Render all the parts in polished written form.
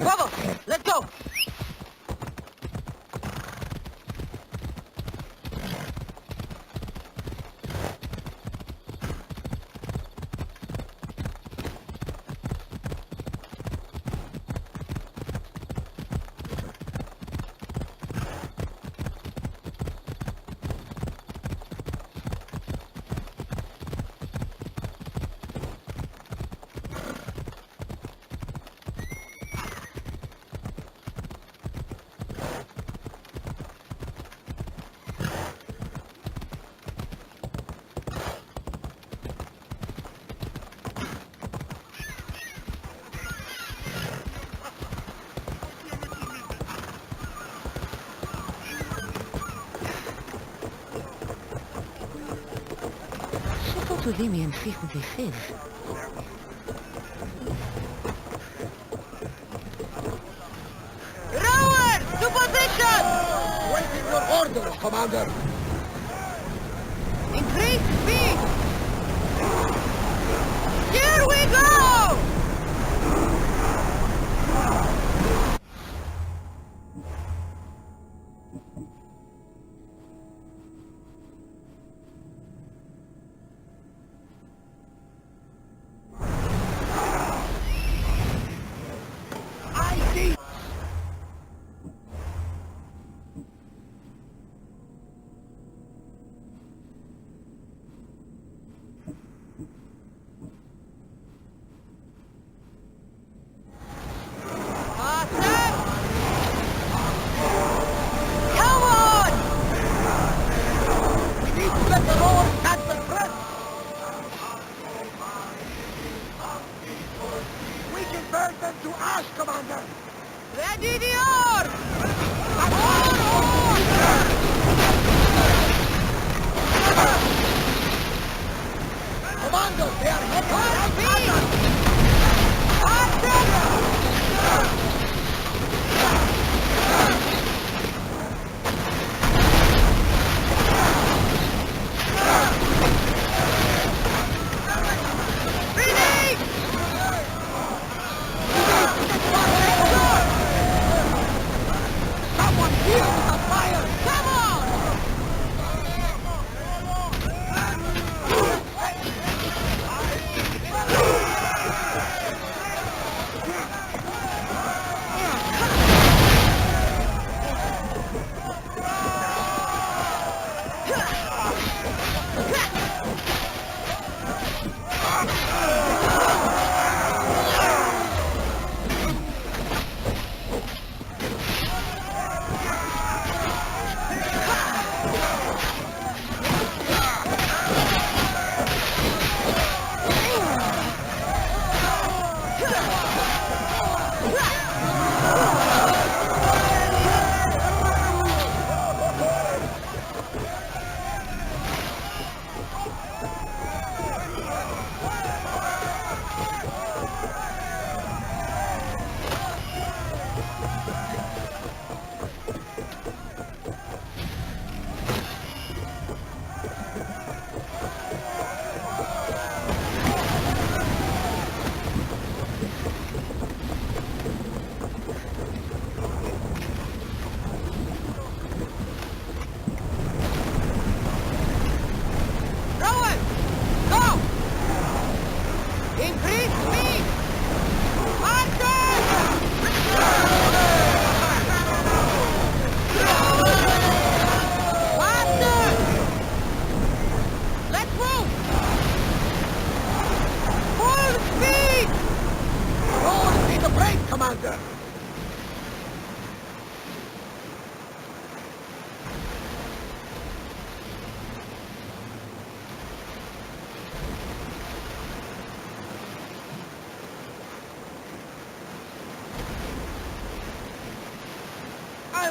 Bravo! Let's go! Dime en fijo de ser. Rower! To position! Waiting your orders, Commander! Increase speed! Here we go!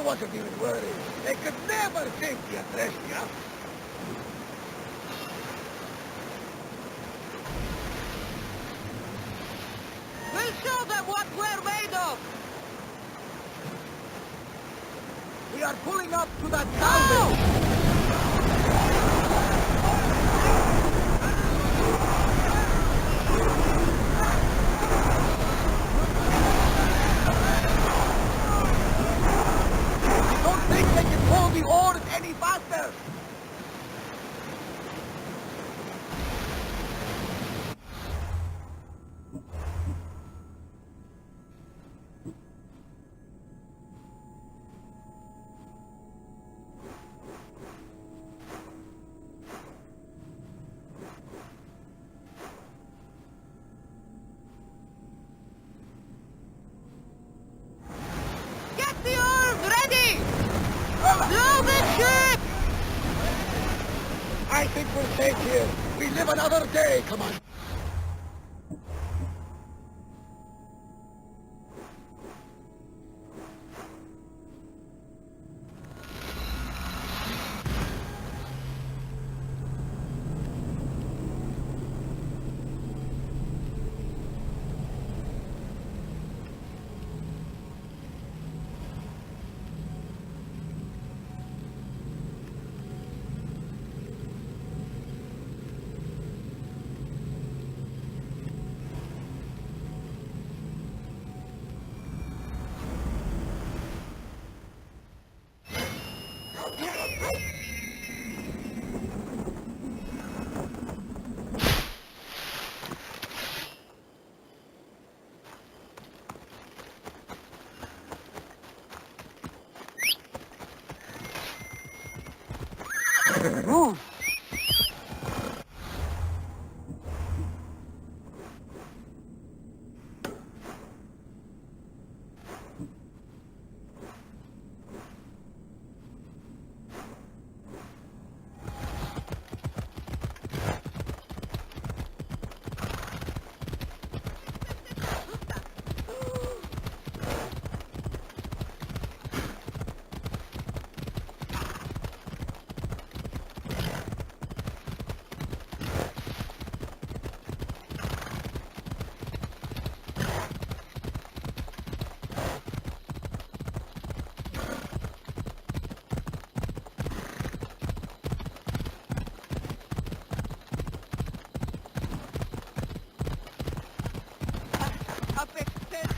wasn't even worried. They could never think you threshed you. We'll show them what we're made of! We are pulling up to that salvage. Go! I don't think they can pull the oars any faster. Get the oars ready! Blow the ship! I think we're safe here. We live another day, come on. Move! Up extended.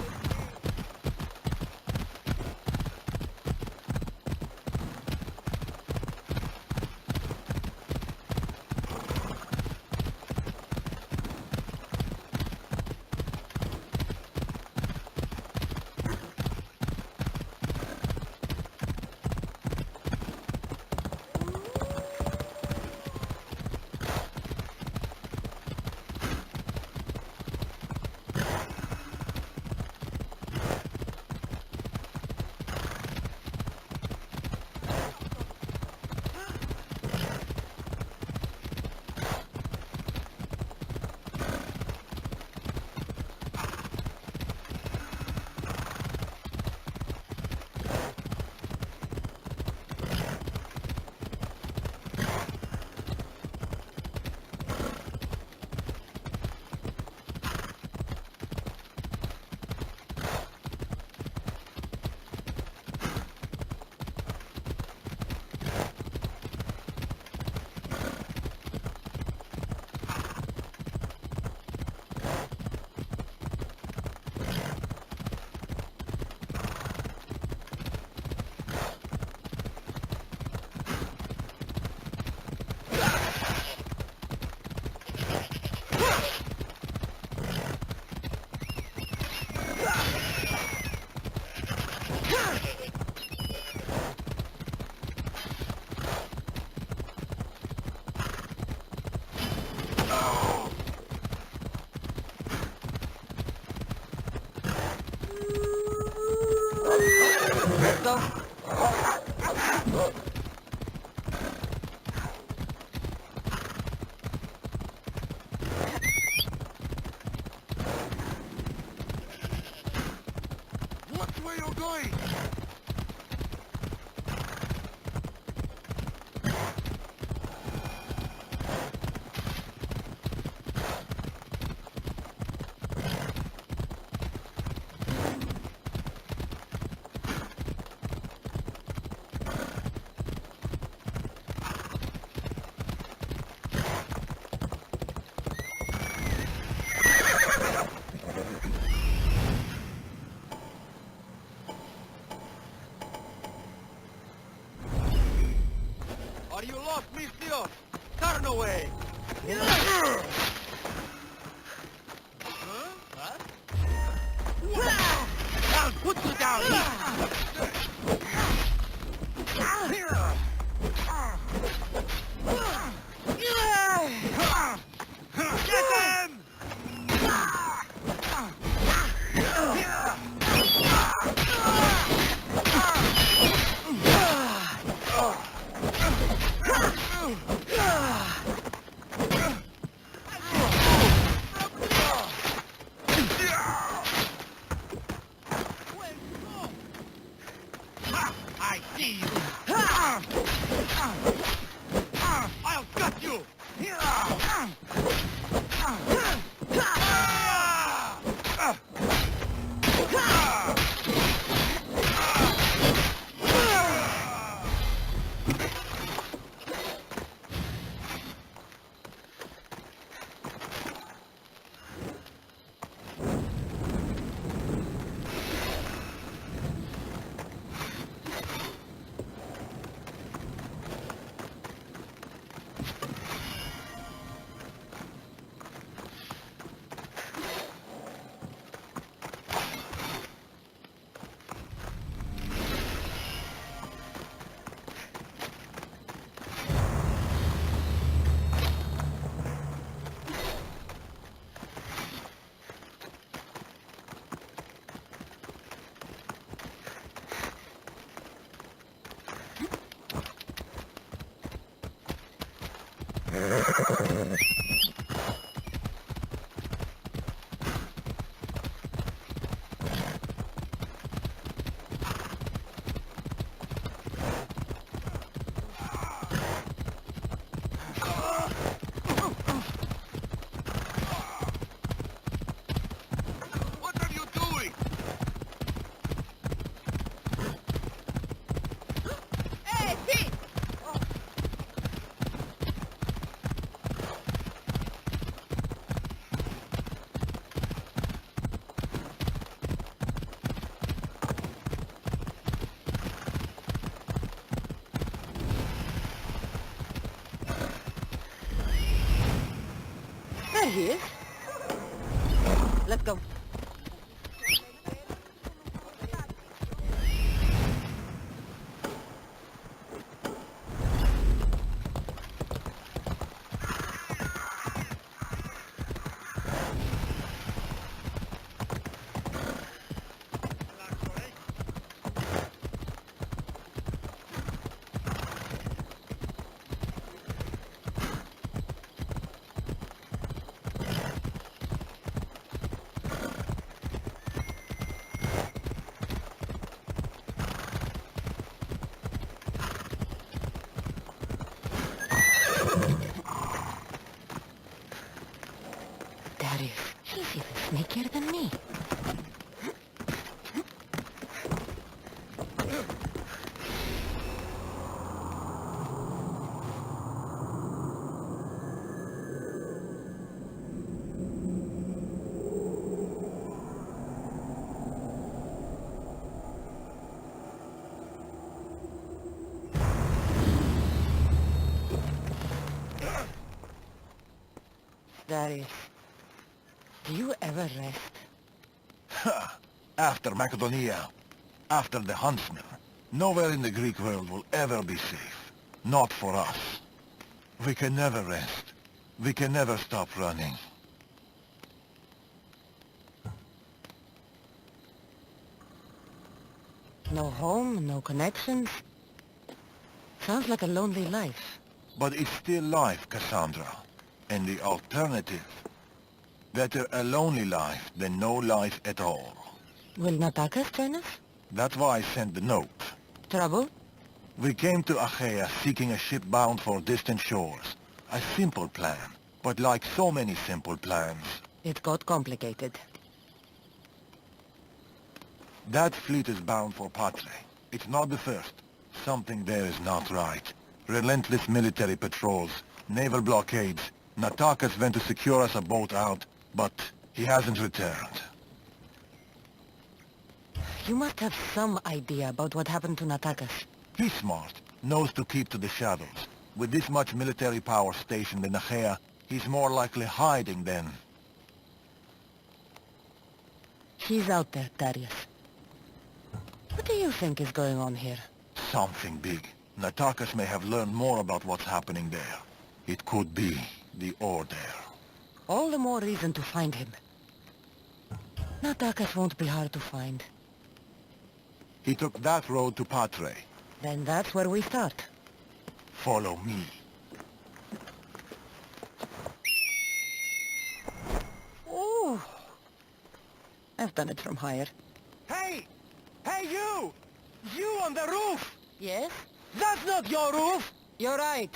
Let's go. Watch where you're going. run away. I'll put you down. Get him! I see you. I'll cut you. What are you doing? Hey, Pete! There he is. Let's go. Darius, he's even sneakier than me. Darius, do you ever rest? After Macedonia, after the Huntsman, nowhere in the Greek world will ever be safe. Not for us. We can never rest. We can never stop running. No home, no connections. Sounds like a lonely life. But it's still life, Cassandra. And the alternative? Better a lonely life than no life at all. Will Natakas join us? That's why I sent the note. Trouble? We came to Achaea seeking a ship bound for distant shores. A simple plan. But like so many simple plans, It got complicated. that fleet is bound for Patre. It's not the first. Something there is not right. Relentless military patrols, naval blockades. Natakas went to secure us a boat out, but he hasn't returned. You must have some idea about what happened to Natakas. He's smart, knows to keep to the shadows. With this much military power stationed in Achaea, he's more likely hiding than... He's out there, Darius. What do you think is going on here? something big. Natakas may have learned more about what's happening there. It could be the Order. All the more reason to find him. Natakas won't be hard to find. He took that road to Patre. Then that's where we start. Follow me. Ooh. I've done it from higher. Hey! Hey, you! You on the roof! Yes? That's not your roof! You're right.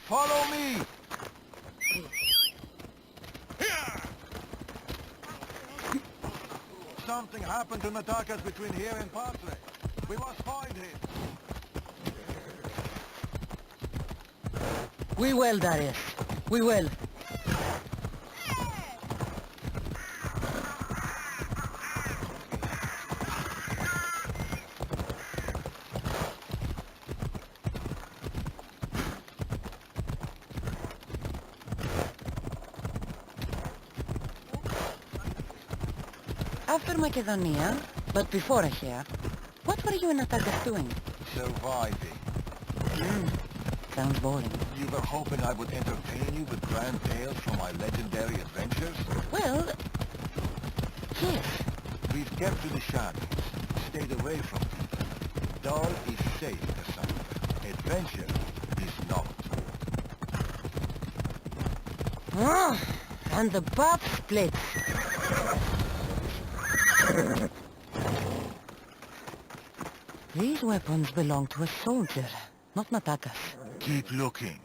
Follow me! Something happened to Natakas between here and Patre. We must find him. We will, Darius. We will. After Macedonia, but before Achaea, what were you and Natakas doing? Surviving. Sounds boring. You were hoping I would entertain you with grand tales from my legendary adventures? Well, yes. We've kept to the shadows, stayed away from people. Dull is safe, Cassandra. Adventure is not. And the path splits. These weapons belong to a soldier, not Natakas. Keep looking.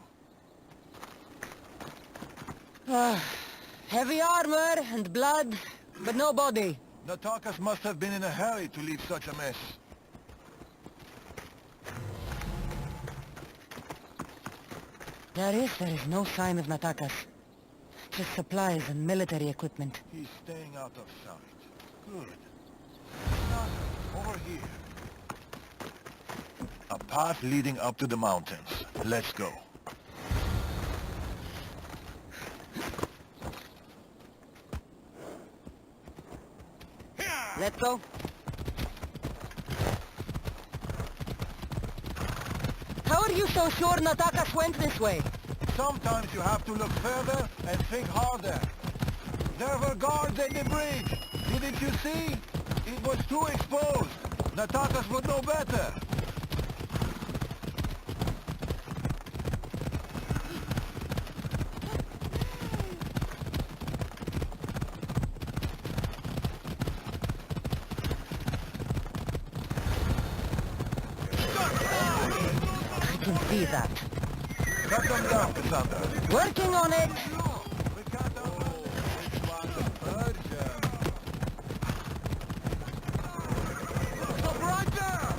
Heavy armor and blood, but no body. Natakas must have been in a hurry to leave such a mess. There is no sign of Natakas. Just supplies and military equipment. He's staying out of sight. Good. Natakas, over here. A path leading up to the mountains. Let's go. Let's go. How are you so sure Natakas went this way? Sometimes you have to look further and think harder. There were guards in the bridge. Didn't you see? It was too exposed. Natakas would know better. I can see that. Cut them down, Cassandra. Working on it. We can't Stop right there!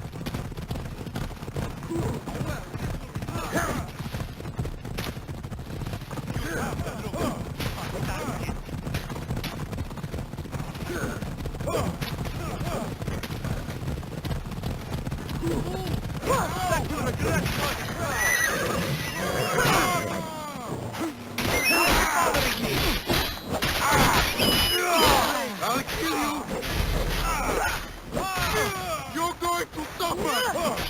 I'll kill you! You're going to suffer!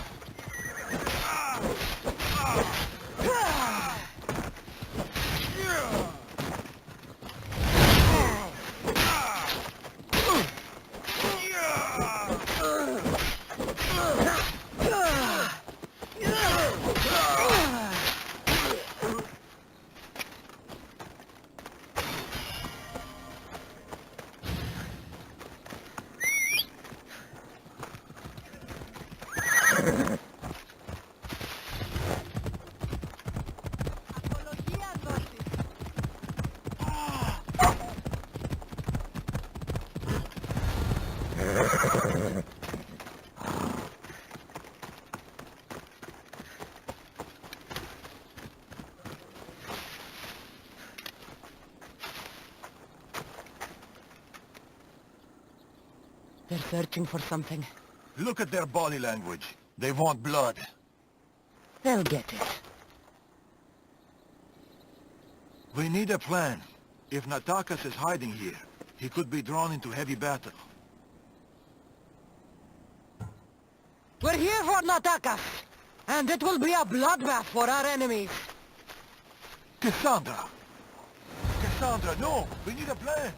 They're searching for something. Look at their body language. They want blood. They'll get it. We need a plan. If Natakas is hiding here, he could be drawn into heavy battle. We're here for Natakas! And it will be a bloodbath for our enemies! Cassandra! Cassandra, no! We need a plan!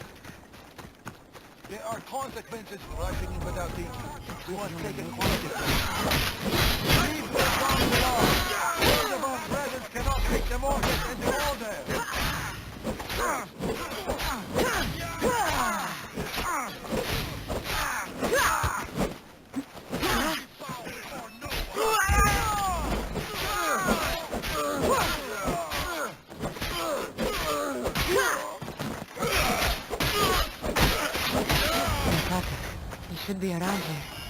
There are consequences for rushing in without thinking. We must take initiative. Leave the bombs alone! Roosevelt presence cannot take the mortars and the order! He should be around here.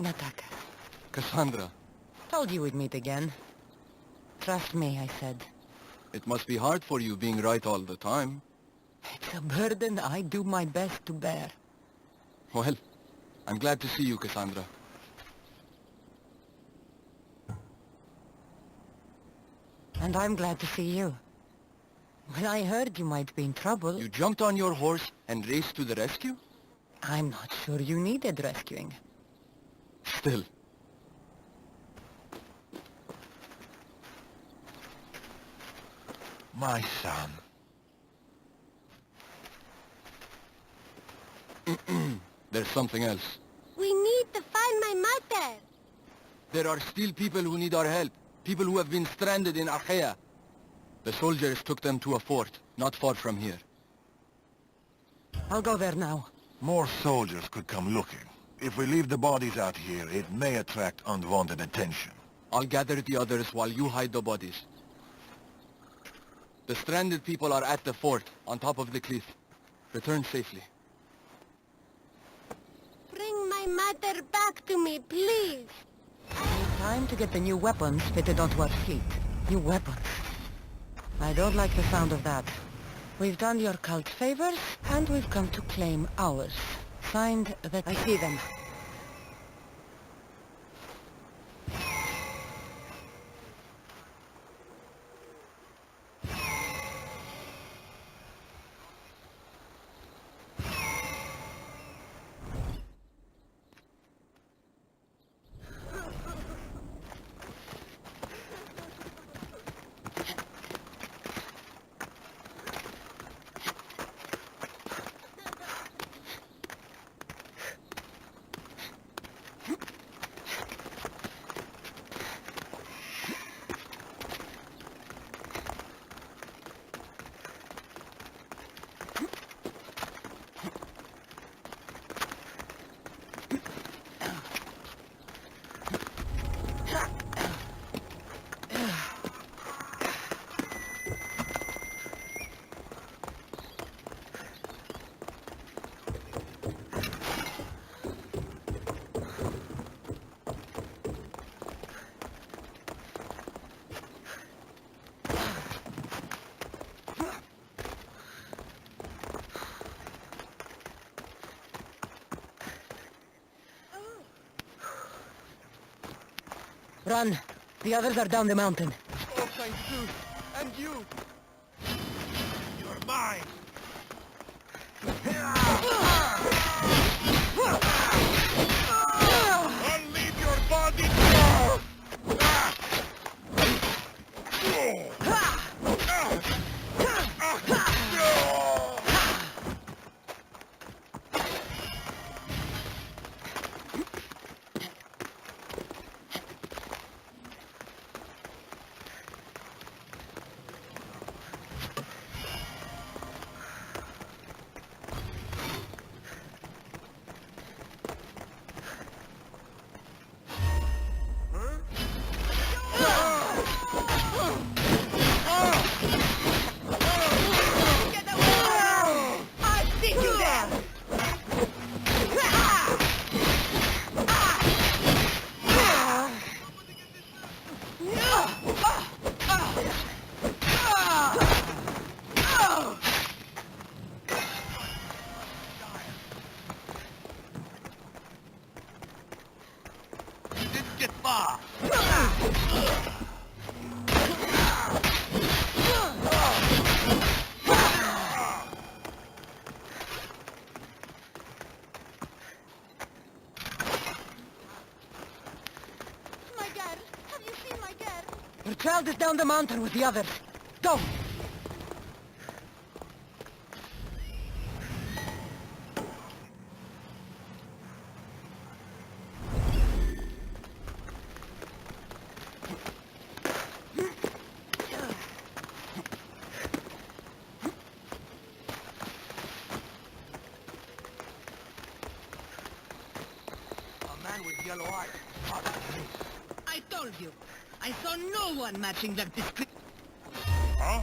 Nataka. Cassandra, Told you we'd meet again. Trust me, I said. it must be hard for you being right all the time. It's a burden I do my best to bear. Well, I'm glad to see you, Cassandra. And I'm glad to see you. When I heard you might be in trouble, You jumped on your horse and raced to the rescue? I'm not sure you needed rescuing. Still. My son. There's something else. We need to find my mother. There are still people who need our help. People who have been stranded in Achaea. The soldiers took them to a fort, not far from here. I'll go there now. More soldiers could come looking. If we leave the bodies out here, it may attract unwanted attention. I'll gather the others while you hide the bodies. The stranded people are at the fort, on top of the cliff. Return safely. Bring my mother back to me, please. Time to get the new weapons fitted onto our fleet. New weapons. I don't like the sound of that. We've done your cult favors, and we've come to claim ours. Signed that I see them. Run! The others are down the mountain. Oh, thank you. And you. You're mine! I'll leave your body now! child is down the mountain with the others. Go! Yellow eyes. I told you. I saw no one matching that description. Huh?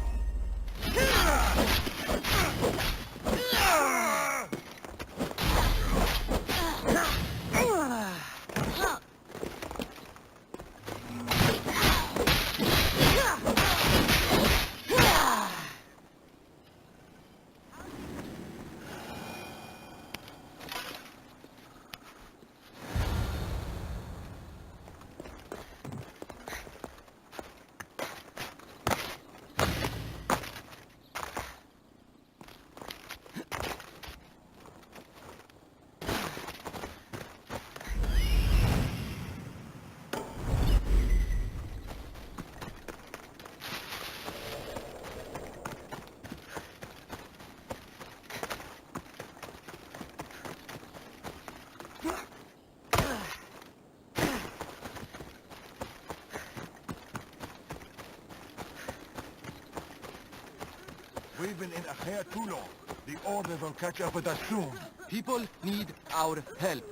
We've been in Achaia too long. The Order will catch up with us soon. People need our help.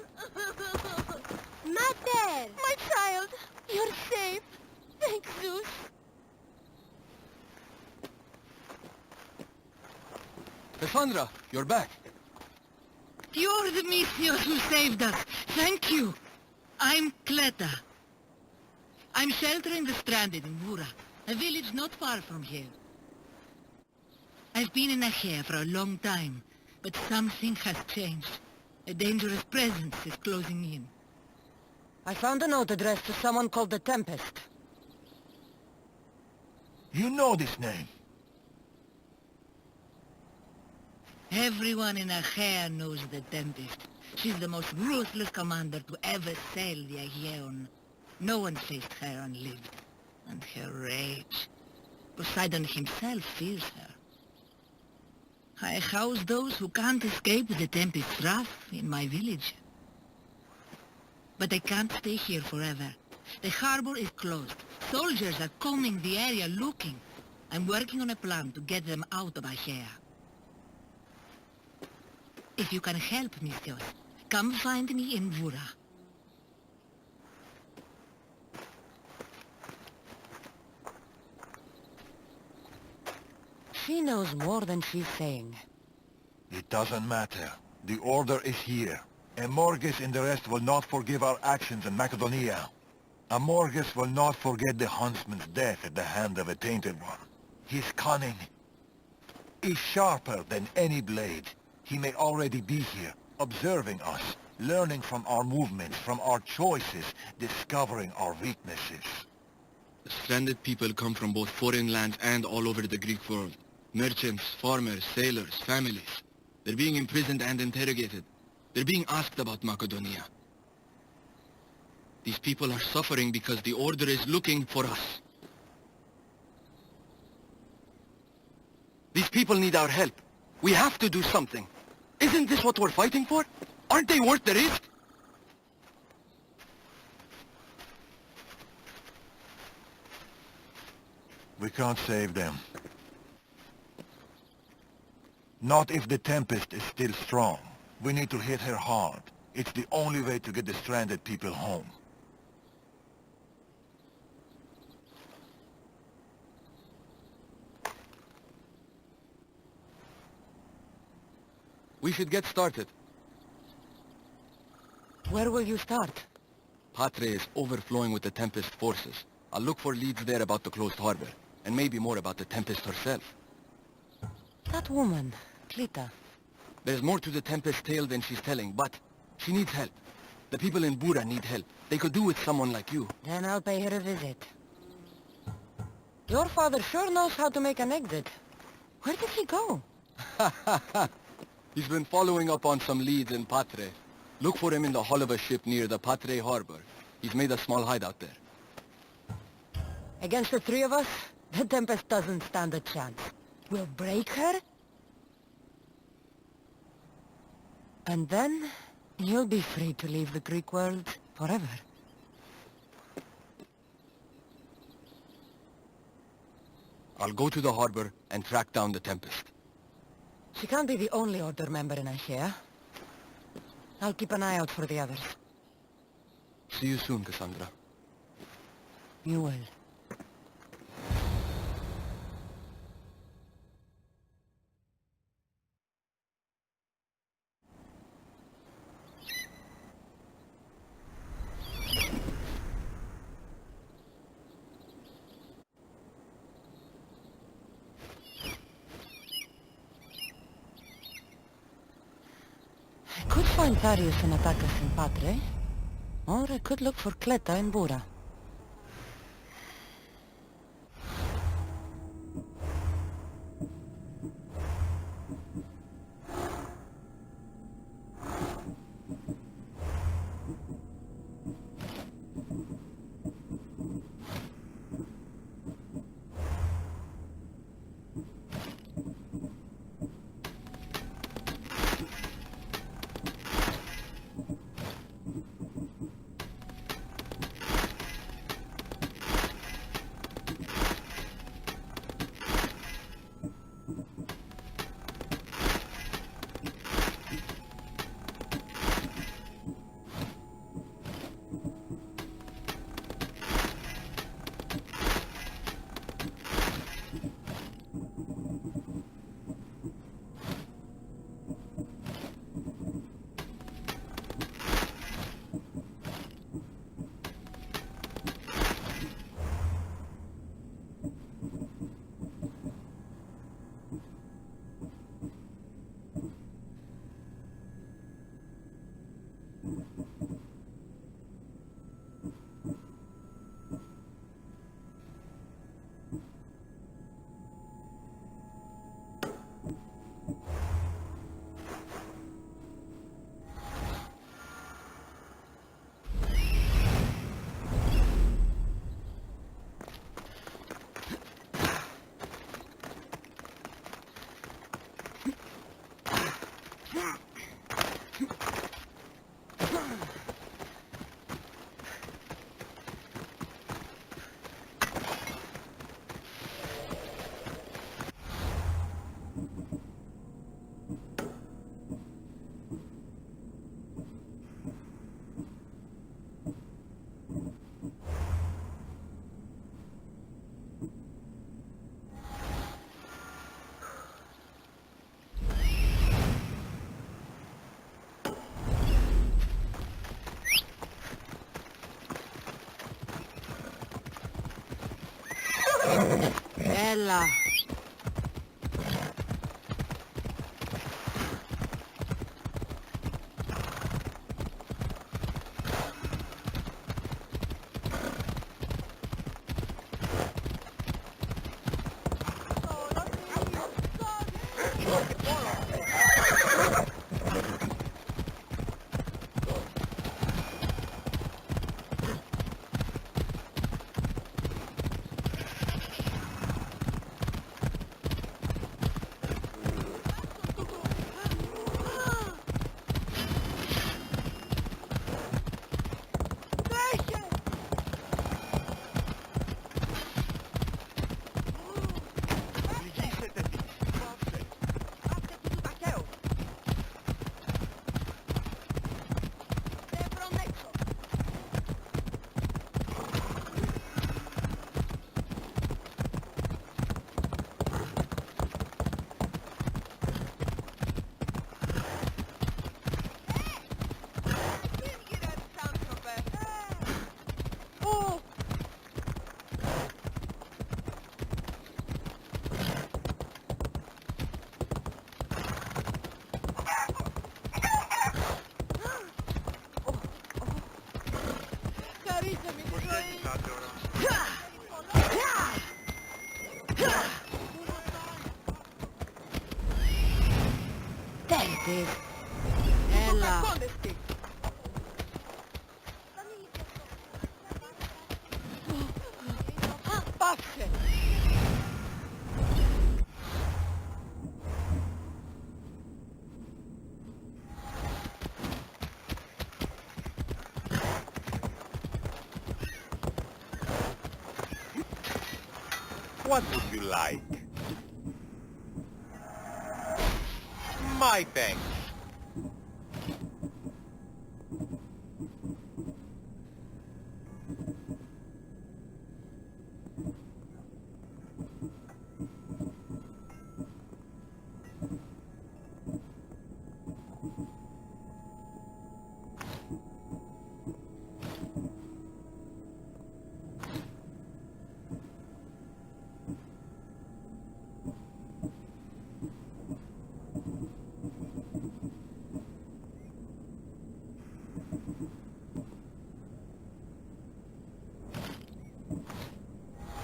Mater! My child! You're safe! Thanks, Zeus! Cassandra, you're back. You're the Messiah who saved us. Thank you. I'm Cleta. I'm sheltering the stranded in Mura, a village not far from here. I've been in Achaia for a long time, but something has changed. A dangerous presence is closing in. I found a note addressed to someone called the Tempest. You know this name. Everyone in Achaia knows the Tempest. She's the most ruthless commander to ever sail the Aegean. No one faced her unlived. And her rage. Poseidon himself fears her. I house those who can't escape the Tempest's wrath in my village. But I can't stay here forever. The harbor is closed. Soldiers are combing the area looking. I'm working on a plan to get them out of Achaia. If you can help, Misthios, come find me in Vura. She knows more than she's saying. It doesn't matter. The Order is here. Amorges and the rest will not forgive our actions in Macedonia. Amorges will not forget the huntsman's death at the hand of a tainted one. His cunning is sharper than any blade. He may already be here, observing us, learning from our movements, from our choices, discovering our weaknesses. The stranded people come from both foreign lands and all over the Greek world. Merchants, farmers, sailors, families. They're being imprisoned and interrogated. They're being asked about Macedonia. These people are suffering because the Order is looking for us. These people need our help. We have to do something. Isn't this what we're fighting for? Aren't they worth the risk? We can't save them. Not if the Tempest is still strong. We need to hit her hard. It's the only way to get the stranded people home. We should get started. Where will you start? Patre is overflowing with the Tempest forces. I'll look for leads there about the closed harbor, and maybe more about the Tempest herself. That woman, Clita. There's more to the Tempest tale than she's telling, but she needs help. The people in Bura need help. They could do with someone like you. Then I'll pay her a visit. Your father sure knows how to make an exit. Where did he go? He's been following up on some leads in Patre. Look for him in the hull of a ship near the Patre harbor. He's made a small hideout there. Against the three of us, the Tempest doesn't stand a chance. We'll break her, and then you'll be free to leave the Greek world forever. I'll go to the harbor and track down the Tempest. She can't be the only Order member in Achaea. I'll keep an eye out for the others. See you soon, Cassandra. You will. I could find Darius and Attackers in Patre, or I could look for Cleta in Bura. Ella. There it is. Ella. What would you like? My thanks.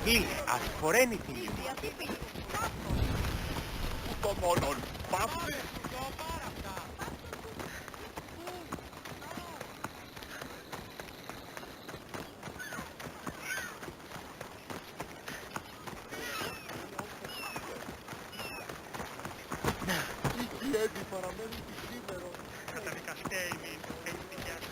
Please ask for anything you want. Tutto monon passe. I piedi paramenti libero. Καταδικαστέοι μην εμπικιαστούν.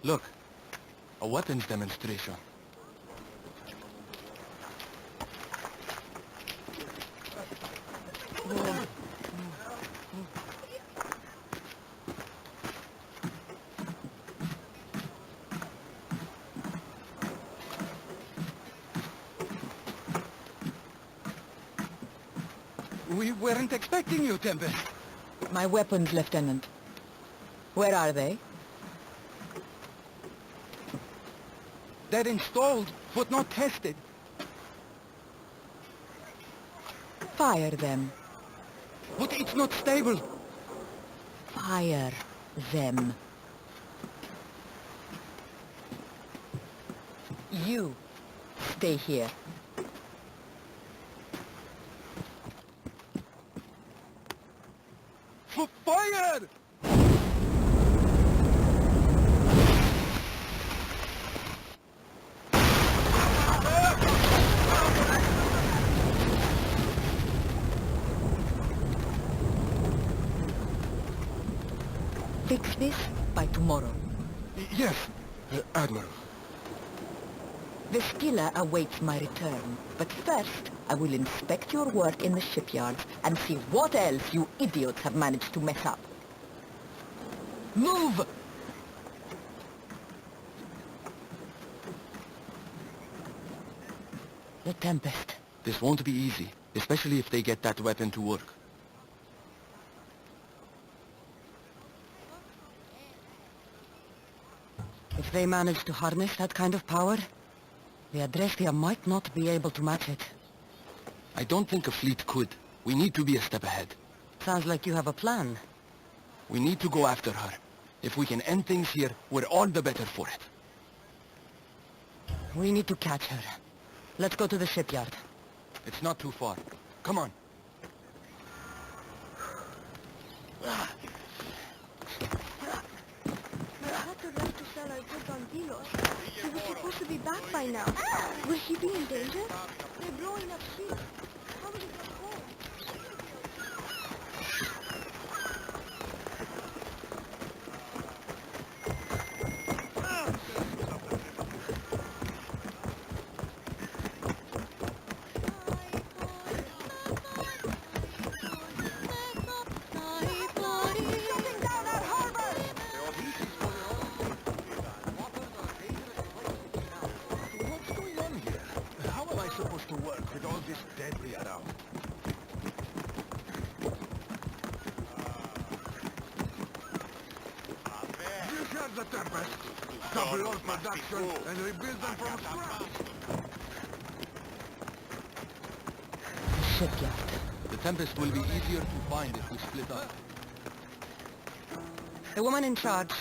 Look, a weapons demonstration. We weren't expecting you, Tempest. My weapons, Lieutenant. Where are they? They're installed, but not tested. Fire them. But it's not stable. Fire them. You stay here. Fire! Fix this by tomorrow. Yes, Admiral. The skiller awaits my return. But first, I will inspect your work in the shipyards and see what else you idiots have managed to mess up. Move! The Tempest. This won't be easy, especially if they get that weapon to work. If they manage to harness that kind of power, the Adrestia might not be able to match it. I don't think a fleet could. We need to be a step ahead. Sounds like you have a plan. We need to go after her. If we can end things here, we're all the better for it. We need to catch her. Let's go to the shipyard. It's not too far. Come on. Walter left to sell our goods on Delos. He was supposed to be back by now. Will he be in danger? They're blowing up sheep. How will he get home? What's going on here? How am I supposed to work with all this debris around? These are the Tempest. Double all production and rebuild them from scratch. Shipyard. The Tempest will be easier to find if we split up. The woman in charge.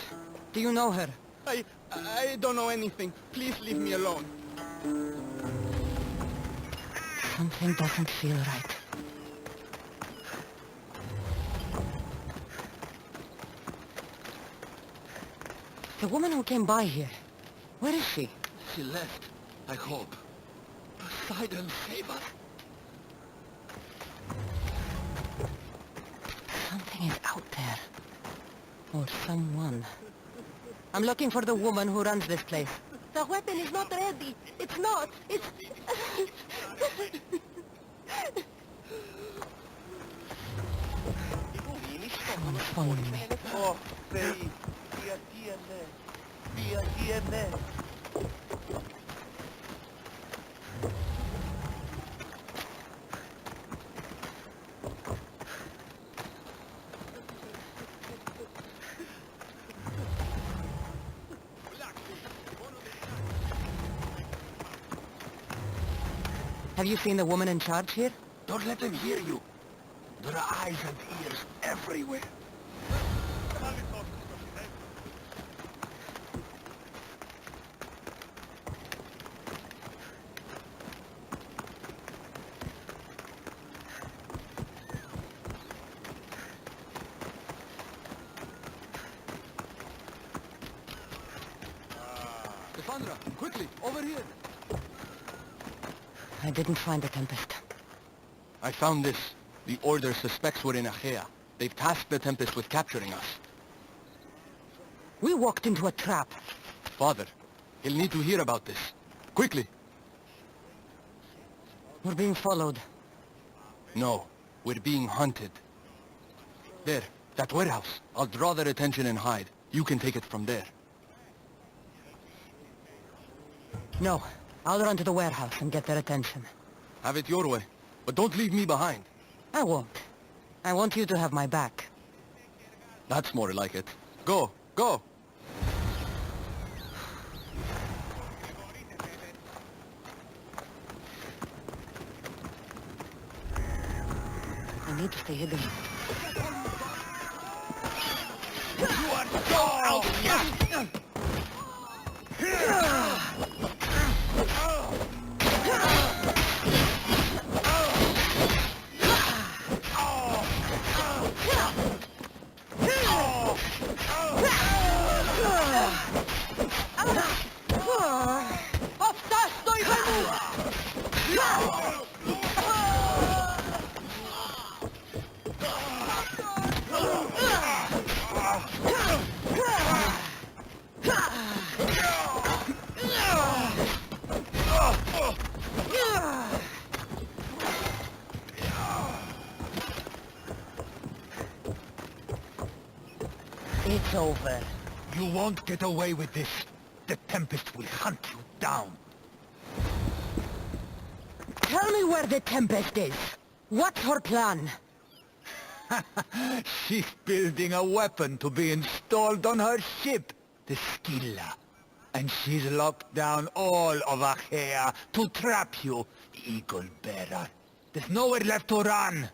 Do you know her? I don't know anything. Please leave me alone. Something doesn't feel right. The woman who came by here, where is she? She left, I hope. Poseidon, save us. Something is out there. Or someone. I'm looking for the woman who runs this place. The weapon is not ready. It's not. It's... Someone is following me. Oh, Fei, via tiene. Via tiene. Have you seen the woman in charge here? Don't let them hear you. There are eyes and ears everywhere. Cassandra, quickly, over here. I didn't find the Tempest. I found this. The Order suspects we're in Achaea. They've tasked the Tempest with capturing us. We walked into a trap. Father, he'll need to hear about this. Quickly. We're being followed. No, we're being hunted. There, that warehouse. I'll draw their attention and hide. You can take it from there. No, I'll run to the warehouse and get their attention. Have it your way, but don't leave me behind. I won't. I want you to have my back. That's more like it. Go, go! I need to stay hidden. You are so out! It's over. You won't get away with this. The Tempest will hunt you down. Tell me where the Tempest is. What's her plan? She's building a weapon to be installed on her ship, the Scylla. And she's locked down all of Achaea to trap you, Eagle Bearer. There's nowhere left to run.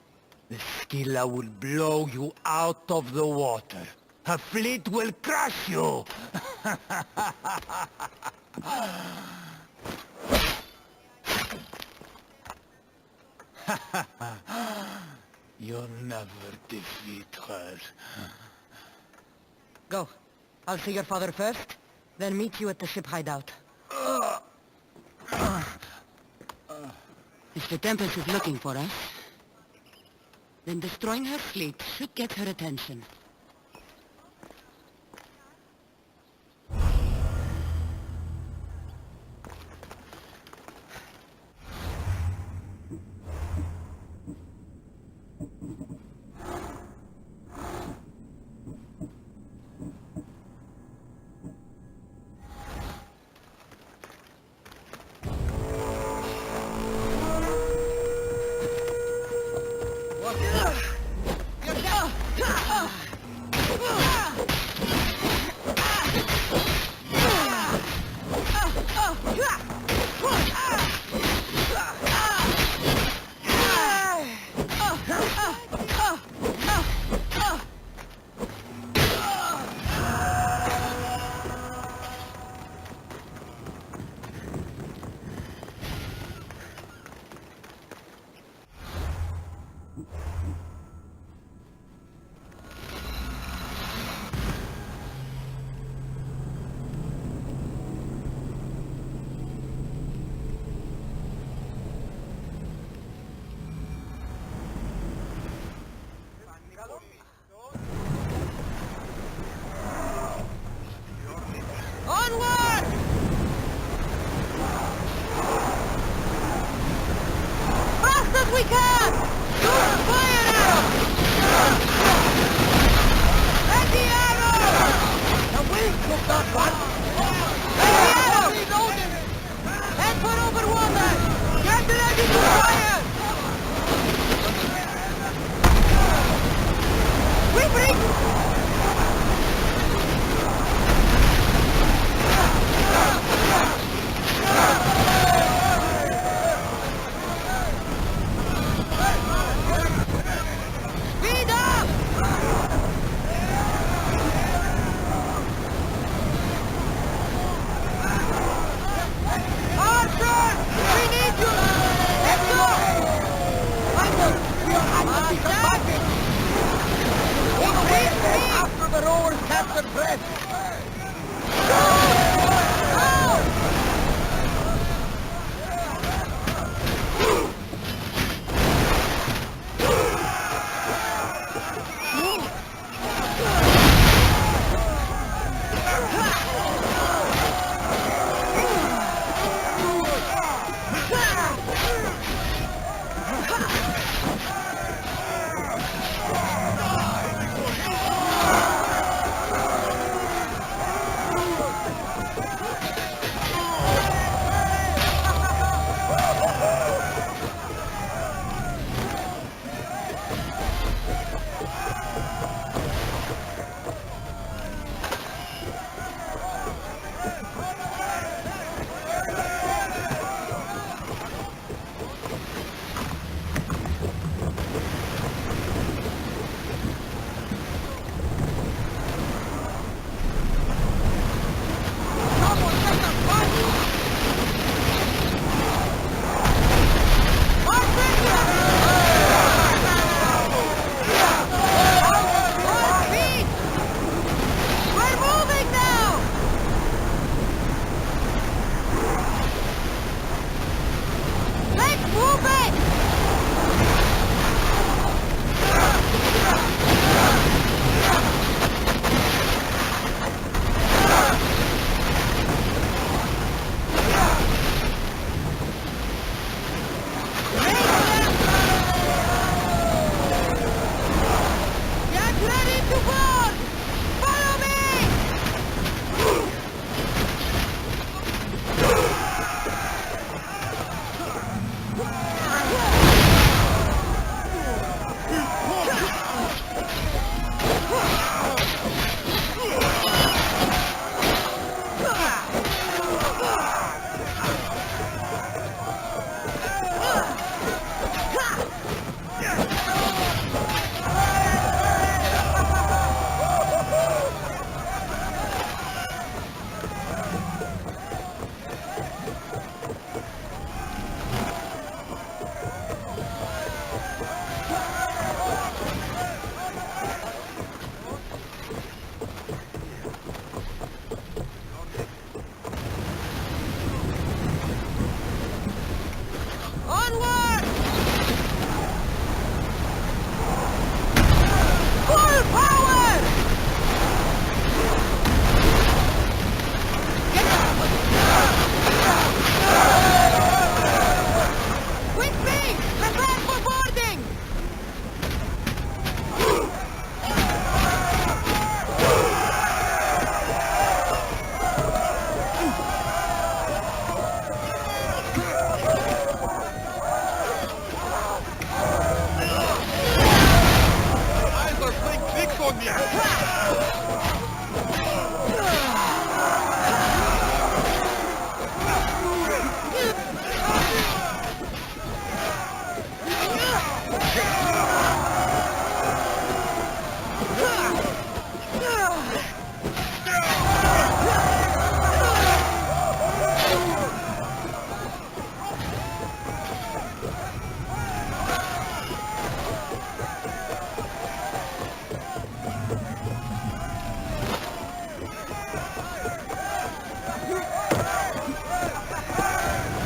The Scylla will blow you out of the water. Her fleet will crush you! You'll never defeat her. Go. I'll see your father first, then meet you at the ship hideout. If the Tempest is looking for us, then destroying her fleet should get her attention.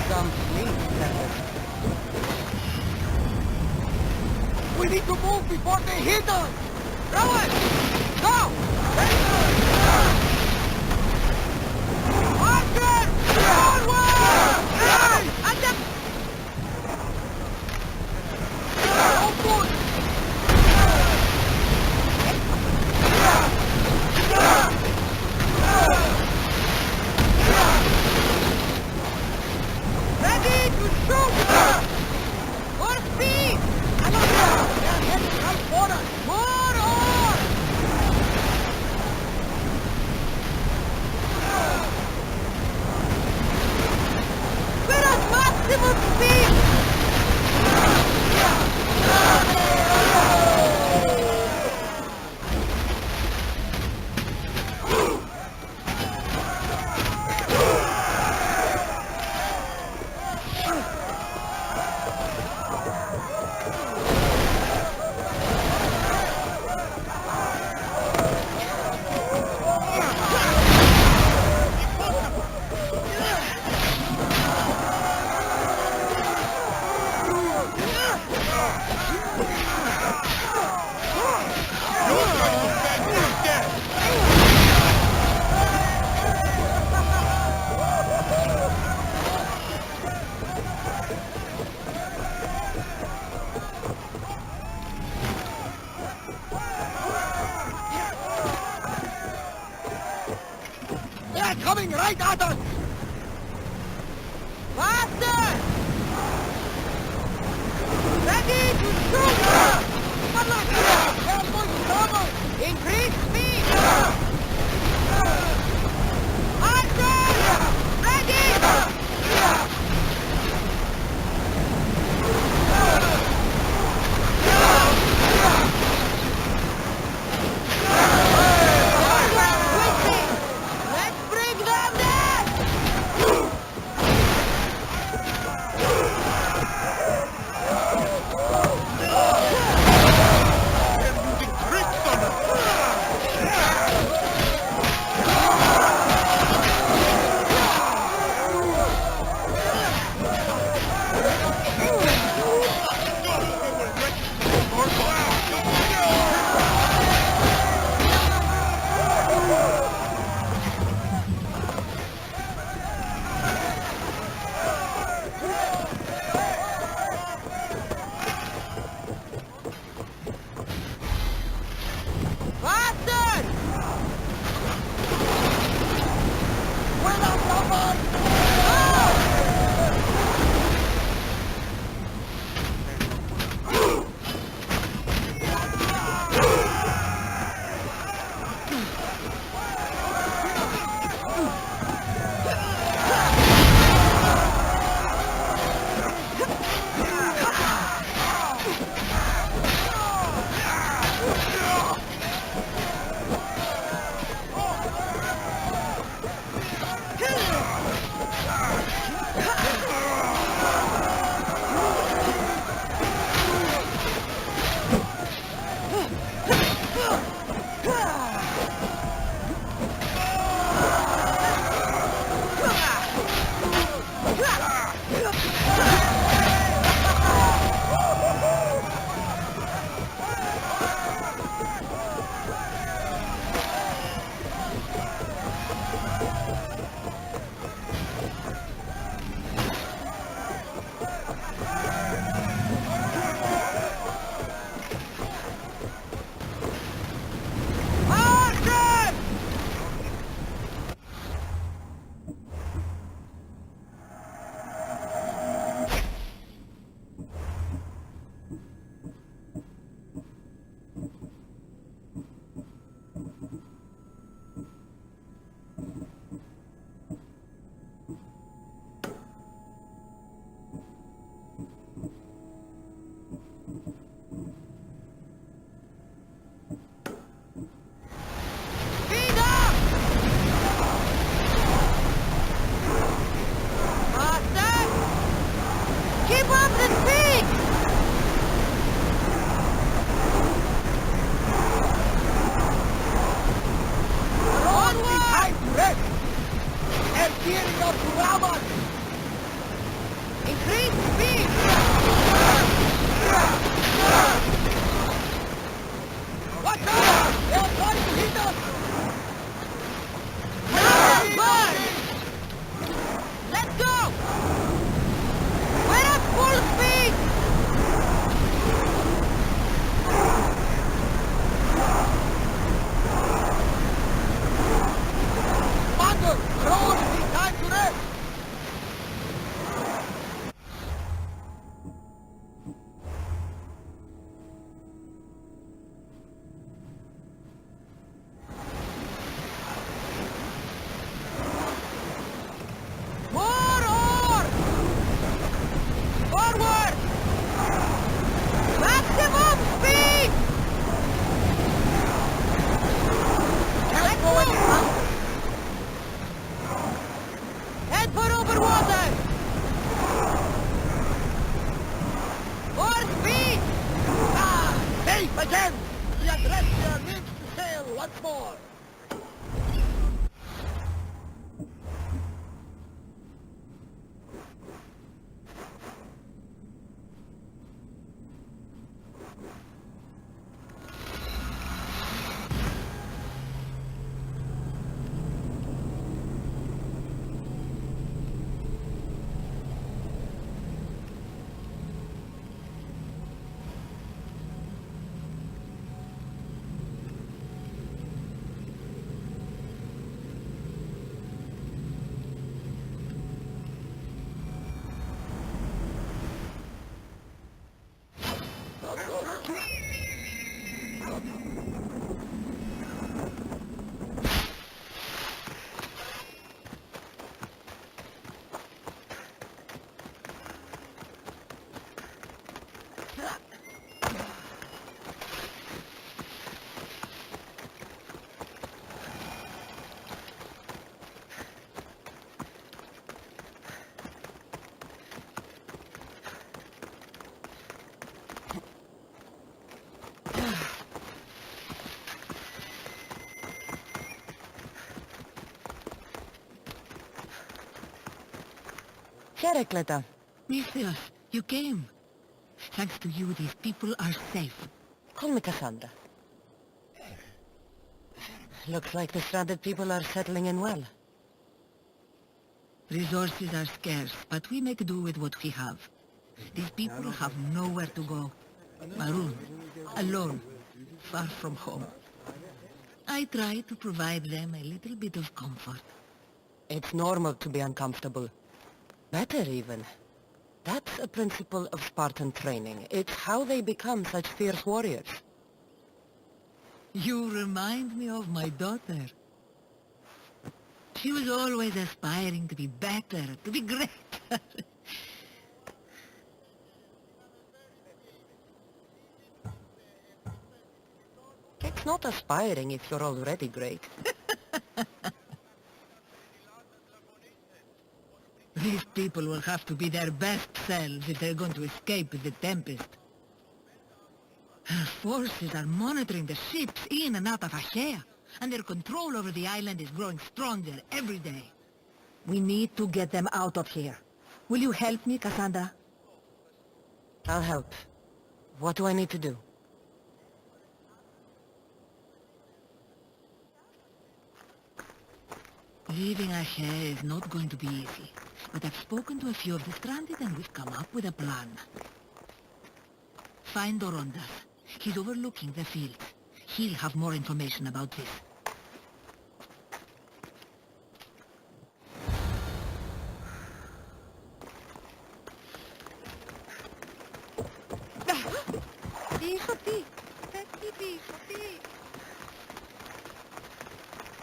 Some sleep, that is. We need to move before they hit us! Rowan! Go! Archer! Onward! Hey! And then... Oh, good! Ready to shoot! For speed! They're heading right for us! More on! We're at maximum speed! They're coming right at us! Faster! Ready to shoot! They're going to trouble! Increase speed! Archer! Ready! Quickly! Let's bring them there! Again! The Adrestia lives to sail once more! Heracleta. Misthios, you came. Thanks to you, these people are safe. Call me Cassandra. Looks like the stranded people are settling in well. Resources are scarce, but we make do with what we have. These people have nowhere to go. Marooned, alone, far from home. I try to provide them a little bit of comfort. It's normal to be uncomfortable. Better even. That's a principle of Spartan training. It's how they become such fierce warriors. You remind me of my daughter. She was always aspiring to be better, to be greater. It's not aspiring if you're already great. These people will have to be their best selves if they're going to escape the Tempest. Her forces are monitoring the ships in and out of Achaea, and their control over the island is growing stronger every day. We need to get them out of here. Will you help me, Cassandra? I'll help. What do I need to do? Leaving Achaea is not going to be easy, but I've spoken to a few of the stranded and we've come up with a plan. Find Dorondas. He's overlooking the field. He'll have more information about this.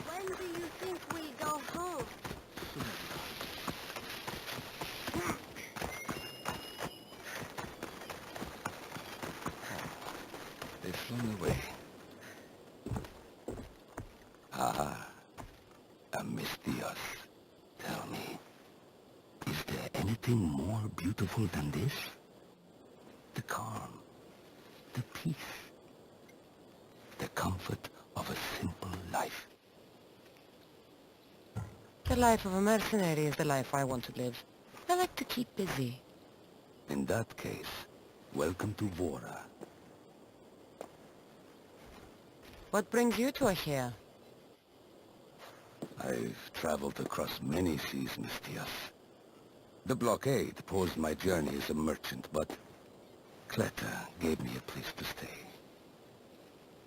When do you think we'll go home? They've flown away. Misthios, tell me, is there anything more beautiful than this? The calm, the peace, the comfort of a simple life. The life of a mercenary is the life I want to live. I like to keep busy. In that case, welcome to Vora. What brings you to Achaea? I've traveled across many seas, Misthios. The blockade posed my journey as a merchant, but Cleta gave me a place to stay.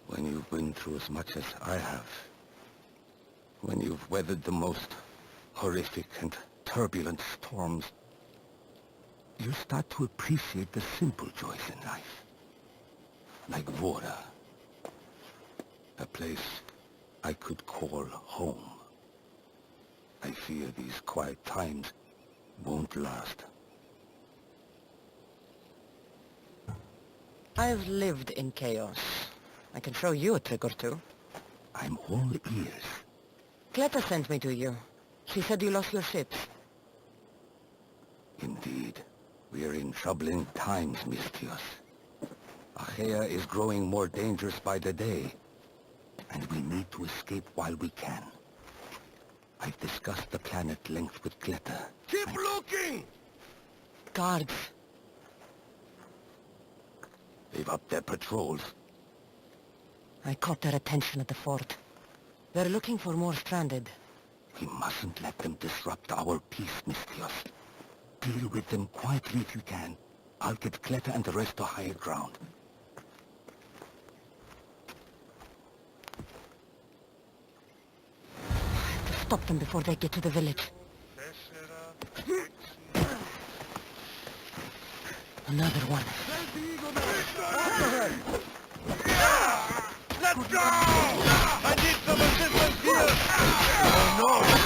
When you've been through as much as I have, when you've weathered the most horrific and turbulent storms, you start to appreciate the simple joys in life. Like Vora, a place I could call home. I fear these quiet times won't last. I've lived in chaos. I can show you a trick or two. I'm all ears. Cleta sent me to you. She said you lost your ships. Indeed, we are in troubling times, Misthios. Achaea is growing more dangerous by the day, and we need to escape while we can. I've discussed the plan at length with Kleta. Keep looking! Guards. They've upped their patrols. I caught their attention at the fort. They're looking for more stranded. We mustn't let them disrupt our peace, Mistios. Deal with them quietly if you can. I'll get Kleta and the rest to higher ground. Stop them before they get to the village. Another one. Let's go! I need some assistance here! Oh no!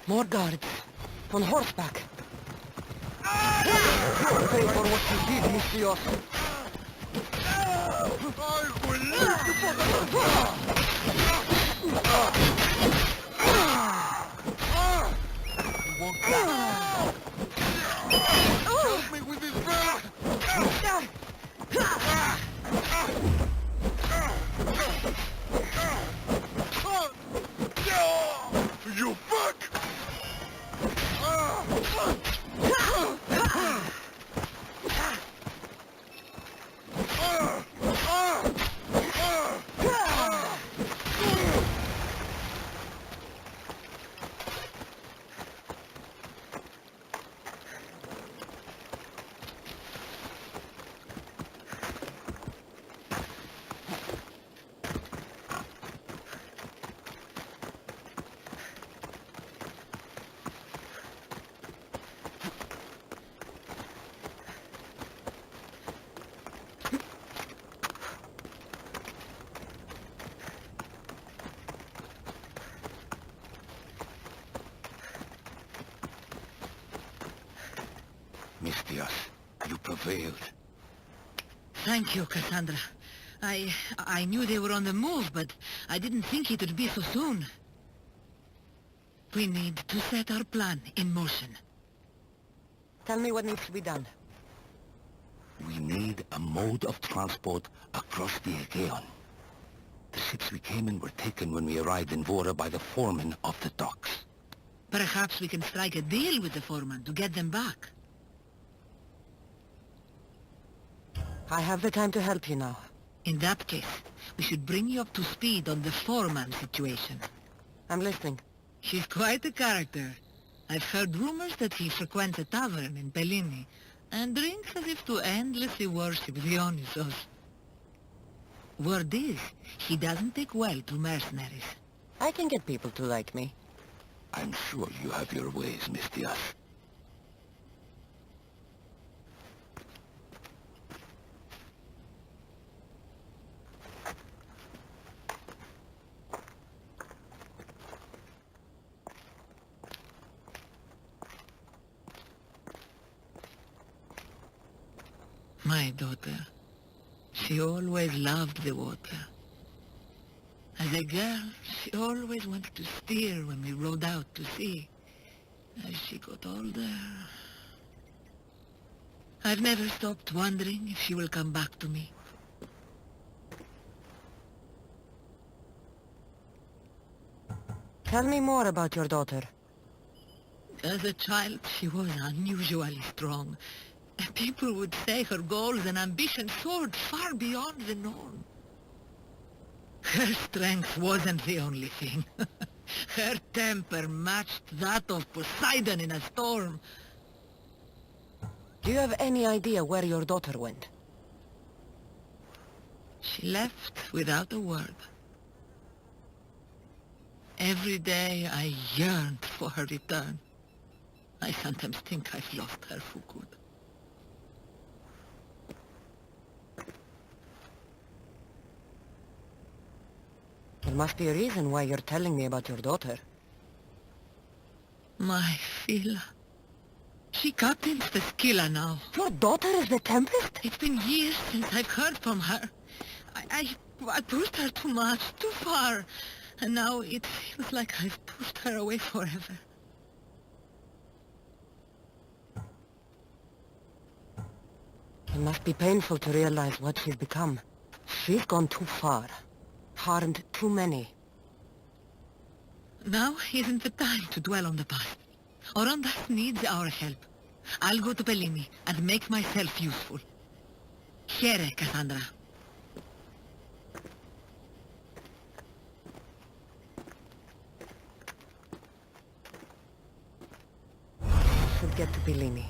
More guards. On horseback. Pay for what you did, Mistios. I will leave you for help me with this belt! You fuck! Mistios, you prevailed. Thank you, Cassandra. I knew they were on the move, but I didn't think it would be so soon. We need to set our plan in motion. Tell me what needs to be done. We need a mode of transport across the Aegean. The ships we came in were taken when we arrived in Vora by the foreman of the docks. Perhaps we can strike a deal with the foreman to get them back. I have the time to help you now. In that case, we should bring you up to speed on the foreman situation. I'm listening. He's quite a character. I've heard rumors that he frequents a tavern in Pellini and drinks as if to endlessly worship Dionysos. Word is, he doesn't take well to mercenaries. I can get people to like me. I'm sure you have your ways, Mistios. My daughter, she always loved the water. As a girl, she always wanted to steer when we rode out to sea. As she got older... I've never stopped wondering if she will come back to me. Tell me more about your daughter. As a child, she was unusually strong. People would say her goals and ambitions soared far beyond the norm. Her strength wasn't the only thing. Her temper matched that of Poseidon in a storm. Do you have any idea where your daughter went? She left without a word. Every day I yearned for her return. I sometimes think I've lost her for good. There must be a reason why you're telling me about your daughter. My Phila. She captains the Scylla now. Your daughter is the Tempest? It's been years since I've heard from her. I pushed her too much, too far. And now it feels like I've pushed her away forever. It must be painful to realize what she's become. She's gone too far. Harmed too many. Now isn't the time to dwell on the past. Orondas needs our help. I'll go to Bellini and make myself useful. Here, Cassandra. Should get to Bellini.